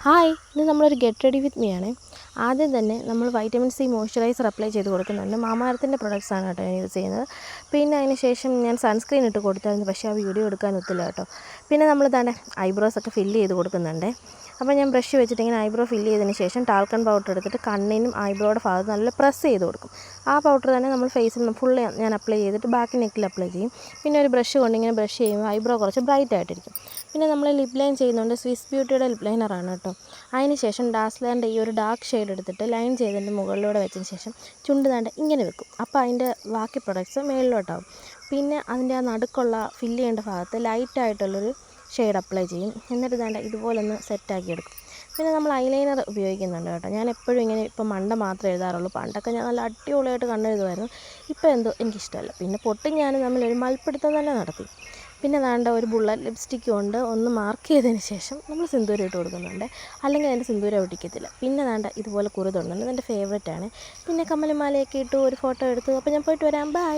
Hi, ഇത് നമ്മളൊരു get ready with me ആണ്. ആദ്യം തന്നെ നമ്മൾ വൈറ്റമിൻ സി മോയ്സ്ചറൈസർ അപ്ലൈ ചെയ്ത് കൊടുക്കുന്നുണ്ട്. മാമാ-എർത്തിൻ്റെ പ്രൊഡക്ട്സാണ് കേട്ടോ ഞാൻ യൂസ് ചെയ്യുന്നത്. പിന്നെ അതിന് ശേഷം ഞാൻ സൺസ്ക്രീൻ ഇട്ട് കൊടുത്തായിരുന്നു, പക്ഷേ ആ വീഡിയോ എടുക്കാൻ ഒത്തില്ല കേട്ടോ. പിന്നെ നമ്മൾ തന്നെ ഐബ്രോസൊക്കെ ഫില്ല് ചെയ്ത് കൊടുക്കുന്നുണ്ട്. അപ്പോൾ ഞാൻ ബ്രഷ് വെച്ചിട്ട് ഇങ്ങനെ ഐബ്രോ ഫില്ല് ചെയ്തതിന് ശേഷം ടാൽക്കൺ പൗഡർ എടുത്തിട്ട് കണ്ണിനും ഐബ്രോയുടെ ഭാഗത്ത് നല്ല പ്രസ് ചെയ്ത് കൊടുക്കും. ആ പൗഡർ തന്നെ നമ്മൾ ഫേസിൽ ഫുള്ള് ഞാൻ അപ്ലൈ ചെയ്തിട്ട് ബാക്ക് നെക്കിൽ അപ്ലൈ ചെയ്യും. പിന്നെ ഒരു ബ്രഷ് കൊണ്ട് ഇങ്ങനെ ബ്രഷ് ചെയ്യുമ്പോൾ ഐബ്രോ കുറച്ച് ബ്രൈറ്റ് ആയിട്ടിരിക്കും. പിന്നെ നമ്മൾ ലിപ് ലൈൻ ചെയ്യുന്നുണ്ട്. സ്വിസ് ബ്യൂട്ടിയുടെ ലിപ് ലൈനറാണ് കേട്ടോ. അതിന് ശേഷം ഡാസ്ലറിൻ്റെ ഈ ഒരു ഡാർക്ക് ഷെയ്ഡ് എടുത്തിട്ട് ലൈൻ ചെയ്തതിൻ്റെ മുകളിലൂടെ വെച്ചതിന് ശേഷം ചുണ്ട് താണ്ട് ഇങ്ങനെ വെക്കും. അപ്പോൾ അതിൻ്റെ ബാക്കി പ്രൊഡക്ട്സ് മേളിലോട്ടാവും. പിന്നെ അതിൻ്റെ ആ നടുക്കുള്ള ഫില്ല് ചെയ്യേണ്ട ഭാഗത്ത് ലൈറ്റായിട്ടുള്ളൊരു ഷെയ്ഡ് അപ്ലൈ ചെയ്യും. എന്നിട്ട് താണ്ട് ഇതുപോലൊന്ന് സെറ്റാക്കി എടുക്കും. പിന്നെ നമ്മൾ ഐലൈനർ ഉപയോഗിക്കുന്നുണ്ട് കേട്ടോ. ഞാൻ എപ്പോഴും ഇങ്ങനെ ഇപ്പം മണ്ട മാത്രമേ എഴുതാറുള്ളൂ. പണ്ടൊക്കെ ഞാൻ നല്ല അടിപൊളിയായിട്ട് കണ്ണെഴുതുമായിരുന്നു. ഇപ്പോൾ എന്തോ എനിക്കിഷ്ടമല്ല. പിന്നെ പൊട്ടും ഞാനും തമ്മിലൊരു മൽപ്പിടുത്തം തന്നെ നടത്തി. പിന്നെ വേണ്ട ഒരു ബുള്ളറ്റ് ലിപ്സ്റ്റിക്ക് കൊണ്ട് ഒന്ന് മാർക്ക് ചെയ്തതിന് ശേഷം നമ്മൾ സിന്ദൂരം ഇട്ട് കൊടുക്കുന്നുണ്ട്. അല്ലെങ്കിൽ അതിൻ്റെ സിന്ദൂരം ഒട്ടിക്കത്തില്ല. പിന്നെ വേണ്ട ഇതുപോലെ കുറുതുണ്ടുണ്ട്, എൻ്റെ ഫേവറേറ്റാണ്. പിന്നെ കമ്മലുമാലയൊക്കെ ഇട്ടു ഒരു ഫോട്ടോ എടുത്തു. അപ്പോൾ ഞാൻ പോയിട്ട് വരാം. ബൈ.